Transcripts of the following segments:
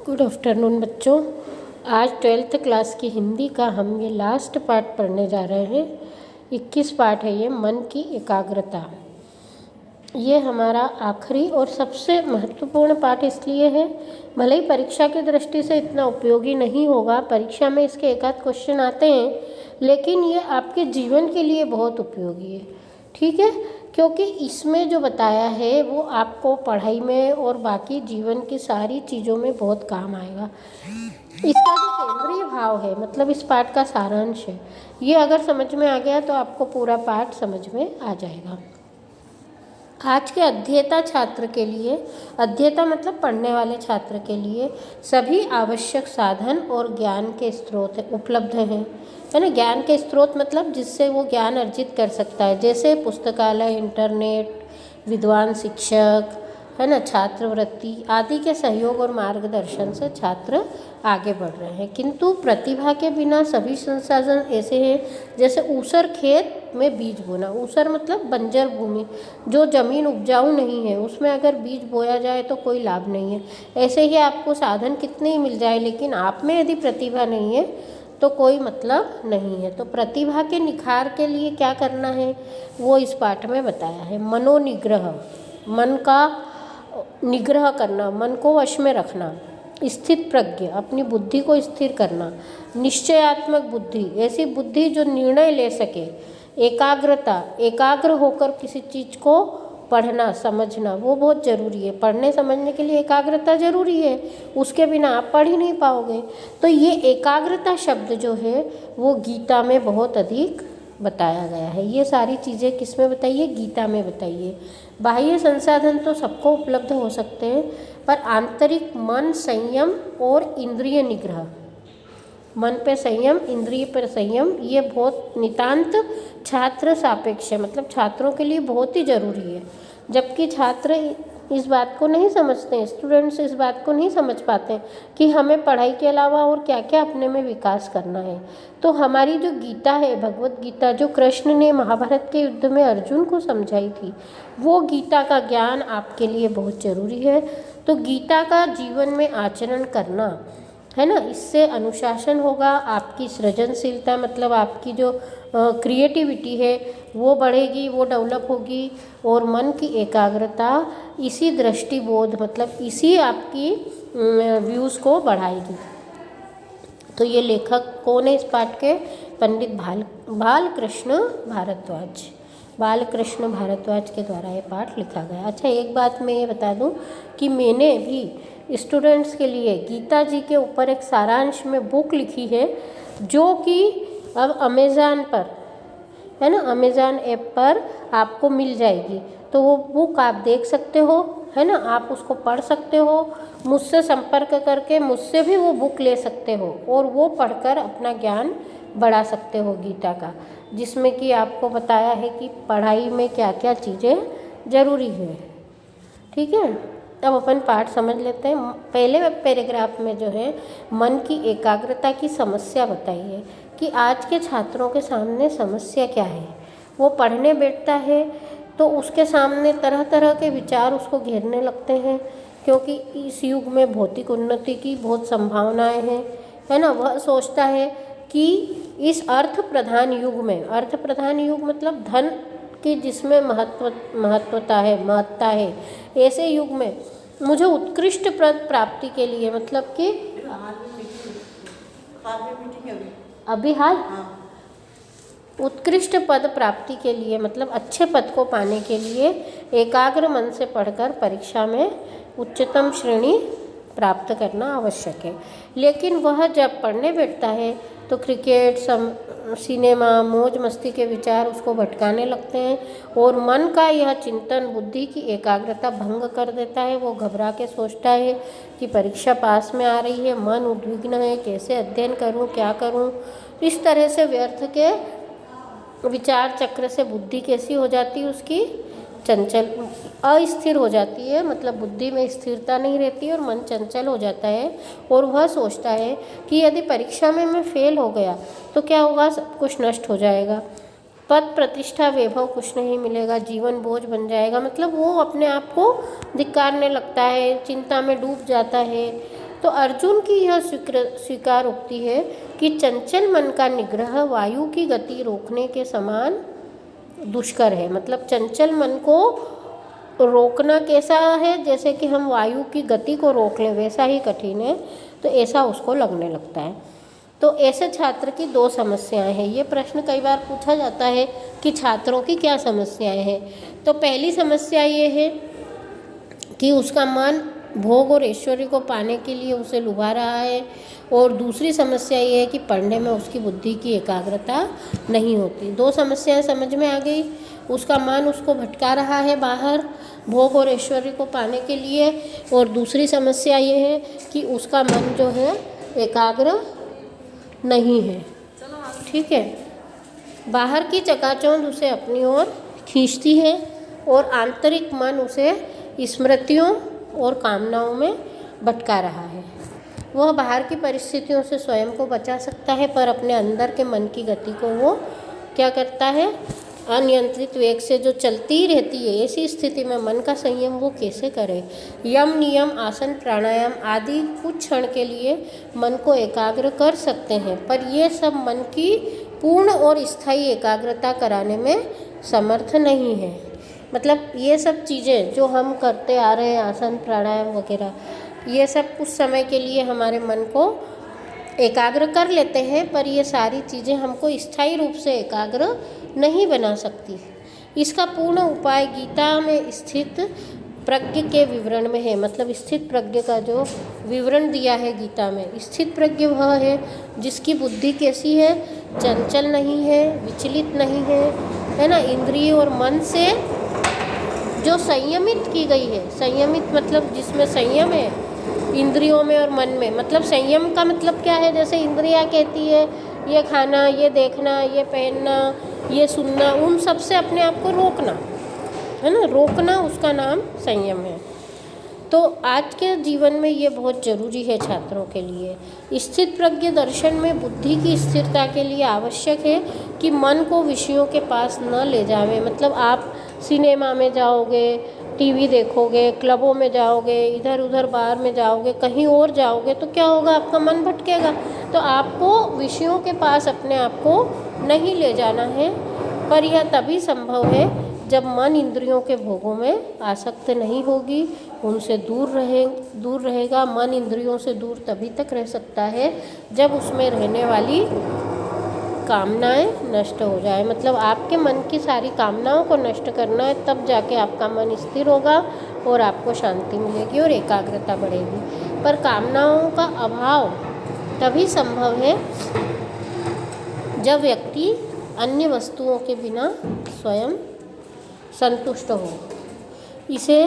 Good afternoon बच्चों। आज 12th class की हिंदी का हम ये लास्ट पार्ट पढ़ने जा रहे हैं। 21 पार्ट है ये, मन की एकाग्रता। ये हमारा आखिरी और सबसे महत्वपूर्ण पाठ इसलिए है, भले ही परीक्षा की दृष्टि से इतना उपयोगी नहीं होगा, परीक्षा में इसके एक आध क्वेश्चन आते हैं, लेकिन ये आपके जीवन के लिए बहुत उपयोगी है। ठीक है, क्योंकि इसमें जो बताया है वो आपको पढ़ाई में और बाकी जीवन की सारी चीज़ों में बहुत काम आएगा। इसका जो केंद्रीय भाव है, मतलब इस पाठ का सारांश है, ये अगर समझ में आ गया तो आपको पूरा पाठ समझ में आ जाएगा। आज के अध्येता छात्र के लिए, अध्येता मतलब पढ़ने वाले छात्र के लिए सभी आवश्यक साधन और ज्ञान के स्रोत उपलब्ध हैं, है ना। ज्ञान के स्रोत मतलब जिससे वो ज्ञान अर्जित कर सकता है, जैसे पुस्तकालय, इंटरनेट, विद्वान शिक्षक, है ना, छात्रवृत्ति आदि के सहयोग और मार्गदर्शन से छात्र आगे बढ़ रहे हैं। किंतु प्रतिभा के बिना सभी संसाधन ऐसे हैं जैसे ऊसर खेत में बीज बोना। ऊसर मतलब बंजर भूमि, जो ज़मीन उपजाऊ नहीं है, उसमें अगर बीज बोया जाए तो कोई लाभ नहीं है। ऐसे ही आपको साधन कितने ही मिल जाए, लेकिन आप में यदि प्रतिभा नहीं है तो कोई मतलब नहीं है। तो प्रतिभा के निखार के लिए क्या करना है वो इस पाठ में बताया है। मनोनिग्रह, मन का निग्रह करना, मन को वश में रखना। स्थित प्रज्ञ, अपनी बुद्धि को स्थिर करना। निश्चयात्मक बुद्धि, ऐसी बुद्धि जो निर्णय ले सके। एकाग्रता, एकाग्र होकर किसी चीज़ को पढ़ना समझना, वो बहुत ज़रूरी है। पढ़ने समझने के लिए एकाग्रता ज़रूरी है, उसके बिना आप पढ़ ही नहीं पाओगे। तो ये एकाग्रता शब्द जो है वो गीता में बहुत अधिक बताया गया है। ये सारी चीज़ें किस में बताइए? गीता में बताइए। बाह्य संसाधन तो सबको उपलब्ध हो सकते हैं, पर आंतरिक मन संयम और इंद्रिय निग्रह, मन पे संयम, इंद्रिय पर संयम, ये बहुत नितांत छात्र सापेक्ष है, मतलब छात्रों के लिए बहुत ही ज़रूरी है। जबकि छात्र इस बात को नहीं समझते हैं, स्टूडेंट्स इस बात को नहीं समझ पाते हैं कि हमें पढ़ाई के अलावा और क्या क्या अपने में विकास करना है। तो हमारी जो गीता है, भगवत गीता, जो कृष्ण ने महाभारत के युद्ध में अर्जुन को समझाई थी, वो गीता का ज्ञान आपके लिए बहुत ज़रूरी है। तो गीता का जीवन में आचरण करना, है ना, इससे अनुशासन होगा, आपकी सृजनशीलता मतलब आपकी जो क्रिएटिविटी है वो बढ़ेगी, वो डेवलप होगी, और मन की एकाग्रता इसी दृष्टिबोध मतलब इसी आपकी व्यूज़ को बढ़ाएगी। तो ये लेखक कौन है इस पाठ के? पंडित बालकृष्ण भारद्वाज, बालकृष्ण भारद्वाज के द्वारा ये पाठ लिखा गया। अच्छा, एक बात मैं ये बता दूं कि मैंने भी स्टूडेंट्स के लिए गीता जी के ऊपर एक सारांश में बुक लिखी है, जो कि अब अमेज़न पर, है ना, अमेज़न ऐप पर आपको मिल जाएगी। तो वो बुक आप देख सकते हो, है ना, आप उसको पढ़ सकते हो, मुझसे संपर्क करके मुझसे भी वो बुक ले सकते हो और वो पढ़कर अपना ज्ञान बढ़ा सकते हो गीता का, जिसमें कि आपको बताया है कि पढ़ाई में क्या क्या चीज़ें ज़रूरी है। ठीक है, अब अपन पाठ समझ लेते हैं। पहले पैराग्राफ में जो है मन की एकाग्रता की समस्या बताई है कि आज के छात्रों के सामने समस्या क्या है। वो पढ़ने बैठता है तो उसके सामने तरह तरह के विचार उसको घेरने लगते हैं, क्योंकि इस युग में भौतिक उन्नति की बहुत संभावनाएं हैं, है ना। वह सोचता है कि इस अर्थ प्रधान युग में, अर्थ प्रधान युग मतलब धन की जिसमें महत्वता है, ऐसे युग में मुझे उत्कृष्ट पद प्राप्ति के लिए, मतलब कि अभी हाल उत्कृष्ट पद प्राप्ति के लिए, मतलब अच्छे पद को पाने के लिए एकाग्र मन से पढ़कर परीक्षा में उच्चतम श्रेणी प्राप्त करना आवश्यक है। लेकिन वह जब पढ़ने बैठता है तो क्रिकेट, सिनेमा, मौज मस्ती के विचार उसको भटकाने लगते हैं और मन का यह चिंतन बुद्धि की एकाग्रता भंग कर देता है। वो घबरा के सोचता है कि परीक्षा पास में आ रही है, मन उद्विग्न है, कैसे अध्ययन करूं, क्या करूं। इस तरह से व्यर्थ के विचार चक्र से बुद्धि कैसी हो जाती है, उसकी चंचल, अस्थिर हो जाती है, मतलब बुद्धि में स्थिरता नहीं रहती और मन चंचल हो जाता है। और वह सोचता है कि यदि परीक्षा में मैं फेल हो गया तो क्या होगा, सब कुछ नष्ट हो जाएगा, पद प्रतिष्ठा वैभव कुछ नहीं मिलेगा, जीवन बोझ बन जाएगा। मतलब वो अपने आप को धिक्कारने लगता है, चिंता में डूब जाता है, तो अर्जुन की यह स्वीकार उक्ति है कि चंचल मन का निग्रह वायु की गति रोकने के समान दुष्कर है। मतलब चंचल मन को रोकना कैसा है, जैसे कि हम वायु की गति को रोक लें वैसा ही कठिन है, तो ऐसा उसको लगने लगता है। तो ऐसे छात्र की दो समस्याएं हैं। ये प्रश्न कई बार पूछा जाता है कि छात्रों की क्या समस्याएं हैं। तो पहली समस्या ये है कि उसका मन भोग और ऐश्वर्य को पाने के लिए उसे लुभा रहा है, और दूसरी समस्या ये है कि पढ़ने में उसकी बुद्धि की एकाग्रता नहीं होती। दो समस्याएं समझ में आ गई। उसका मन उसको भटका रहा है बाहर भोग और ऐश्वर्य को पाने के लिए, और दूसरी समस्या ये है कि उसका मन जो है एकाग्र नहीं है। ठीक है, बाहर की चकाचौंध उसे अपनी ओर खींचती है और आंतरिक मन उसे स्मृतियों और कामनाओं में भटका रहा है। वह बाहर की परिस्थितियों से स्वयं को बचा सकता है, पर अपने अंदर के मन की गति को वो क्या करता है, अनियंत्रित वेग से जो चलती रहती है। ऐसी स्थिति में मन का संयम वो कैसे करे। यम नियम आसन प्राणायाम आदि कुछ क्षण के लिए मन को एकाग्र कर सकते हैं, पर ये सब मन की पूर्ण और स्थायी एकाग्रता कराने में समर्थ नहीं है। मतलब ये सब चीज़ें जो हम करते आ रहे हैं, आसन प्राणायाम वगैरह, ये सब कुछ समय के लिए हमारे मन को एकाग्र कर लेते हैं, पर ये सारी चीज़ें हमको स्थायी रूप से एकाग्र नहीं बना सकती। इसका पूर्ण उपाय गीता में स्थित प्रज्ञ के विवरण में है। मतलब स्थित प्रज्ञ का जो विवरण दिया है गीता में, स्थित प्रज्ञ वह है जिसकी बुद्धि कैसी है, चंचल नहीं है, विचलित नहीं है ना, इंद्रिय और मन से जो संयमित की गई है। संयमित मतलब जिसमें संयम है इंद्रियों में और मन में। मतलब संयम का मतलब क्या है, जैसे इंद्रियां कहती है ये खाना, ये देखना, ये पहनना, ये सुनना, उन सब से अपने आप को रोकना है ना, रोकना उसका नाम संयम है। तो आज के जीवन में ये बहुत ज़रूरी है छात्रों के लिए। स्थित प्रज्ञ दर्शन में बुद्धि की स्थिरता के लिए आवश्यक है कि मन को विषयों के पास न ले जावे। मतलब आप सिनेमा में जाओगे, टीवी देखोगे, क्लबों में जाओगे, इधर उधर बाहर में जाओगे, कहीं और जाओगे, तो क्या होगा, आपका मन भटकेगा। तो आपको विषयों के पास अपने आप को नहीं ले जाना है, पर यह तभी संभव है जब मन इंद्रियों के भोगों में आसक्त नहीं होगी, उनसे दूर रहेगा। मन इंद्रियों से दूर तभी तक रह सकता है जब उसमें रहने वाली कामनाएं नष्ट हो जाए। मतलब आपके मन की सारी कामनाओं को नष्ट करना है, तब जाके आपका मन स्थिर होगा और आपको शांति मिलेगी और एकाग्रता बढ़ेगी। पर कामनाओं का अभाव तभी संभव है जब व्यक्ति अन्य वस्तुओं के बिना स्वयं संतुष्ट हो। इसे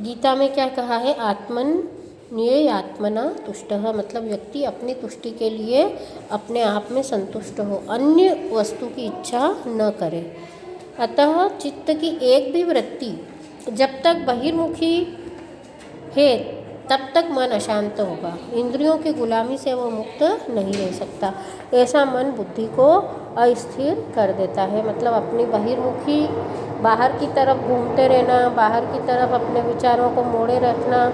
गीता में क्या कहा है, आत्मना तुष्टः। मतलब व्यक्ति अपनी तुष्टि के लिए अपने आप में संतुष्ट हो, अन्य वस्तु की इच्छा न करे। अतः चित्त की एक भी वृत्ति जब तक बहिर्मुखी है तब तक मन अशांत होगा। इंद्रियों की गुलामी से वह मुक्त नहीं रह सकता। ऐसा मन बुद्धि को अस्थिर कर देता है। मतलब अपनी बहिर्मुखी, बाहर की तरफ घूमते रहना, बाहर की तरफ अपने विचारों को मोड़े रखना,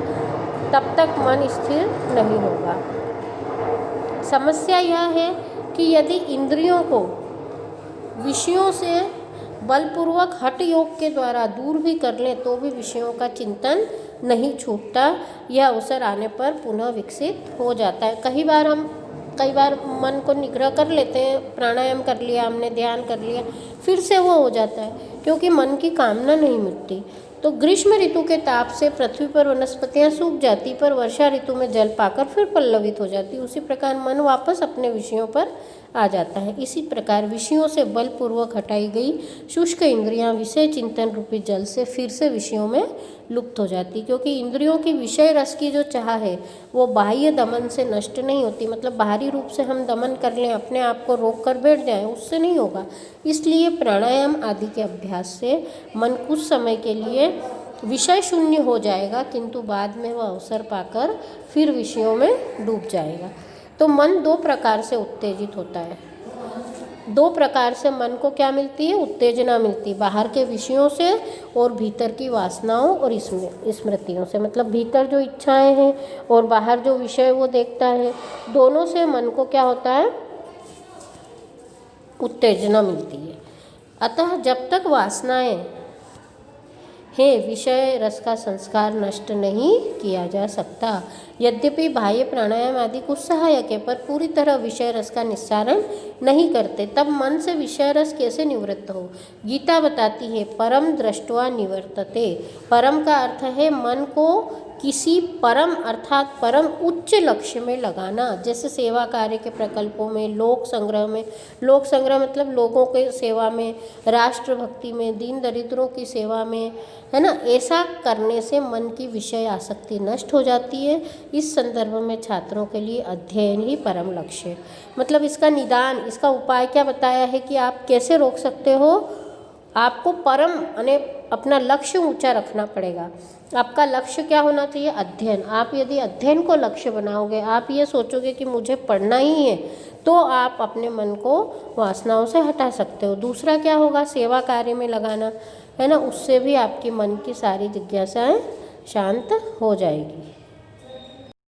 तब तक मन स्थिर नहीं होगा। समस्या यह है कि यदि इंद्रियों को विषयों से बलपूर्वक हठ योग के द्वारा दूर भी कर लें तो भी विषयों का चिंतन नहीं छूटता। यह अवसर आने पर पुनः विकसित हो जाता है। कई बार मन को निग्रह कर लेते हैं, प्राणायाम कर लिया हमने, ध्यान कर लिया, फिर से वो हो जाता है क्योंकि मन की कामना नहीं मिटती। तो ग्रीष्म ऋतु के ताप से पृथ्वी पर वनस्पतियां सूख जाती, पर वर्षा ऋतु में जल पाकर फिर पल्लवित हो जाती। उसी प्रकार मन वापस अपने विषयों पर आ जाता है। इसी प्रकार विषयों से बलपूर्वक हटाई गई शुष्क इंद्रियां विषय चिंतन रूपी जल से फिर से विषयों में लुप्त हो जाती, क्योंकि इंद्रियों की विषय रस की जो चाह है वो बाह्य दमन से नष्ट नहीं होती। मतलब बाहरी रूप से हम दमन कर लें, अपने आप को रोक कर बैठ जाएं, उससे नहीं होगा। इसलिए प्राणायाम आदि के अभ्यास से मन कुछ समय के लिए विषय शून्य हो जाएगा, किंतु बाद में वह अवसर पाकर फिर विषयों में डूब जाएगा। तो मन दो प्रकार से उत्तेजित होता है। दो प्रकार से मन को क्या मिलती है, उत्तेजना मिलती है, बाहर के विषयों से और भीतर की वासनाओं और स्मृतियों से। मतलब भीतर जो इच्छाएं हैं और बाहर जो विषय वो देखता है, दोनों से मन को क्या होता है, उत्तेजना मिलती है। अतः जब तक वासनाएं हैं, विषय रस का संस्कार नष्ट नहीं किया जा सकता। यद्यपि बाह्य प्राणायाम आदि कुछ सहायक है, पर पूरी तरह विषय रस का निस्सारण नहीं करते। तब मन से विषय रस कैसे निवृत्त हो? गीता बताती है, परम दृष्ट्वा निवर्तते। परम का अर्थ है मन को किसी परम अर्थात परम उच्च लक्ष्य में लगाना। जैसे सेवा कार्य के प्रकल्पों में, लोक संग्रह मतलब लोगों के सेवा में, राष्ट्रभक्ति में, दीन दरिद्रों की सेवा में, है ना। ऐसा करने से मन की विषय आसक्ति नष्ट हो जाती है। इस संदर्भ में छात्रों के लिए अध्ययन ही परम लक्ष्य है। मतलब इसका निदान, इसका उपाय क्या बताया है कि आप कैसे रोक सकते हो। आपको परम यानी अपना लक्ष्य ऊंचा रखना पड़ेगा। आपका लक्ष्य क्या होना चाहिए? अध्ययन। आप यदि अध्ययन को लक्ष्य बनाओगे, आप ये सोचोगे कि मुझे पढ़ना ही है, तो आप अपने मन को वासनाओं से हटा सकते हो। दूसरा क्या होगा? सेवा कार्य में लगाना, है ना। उससे भी आपकी मन की सारी जिज्ञासाएं शांत हो जाएगी।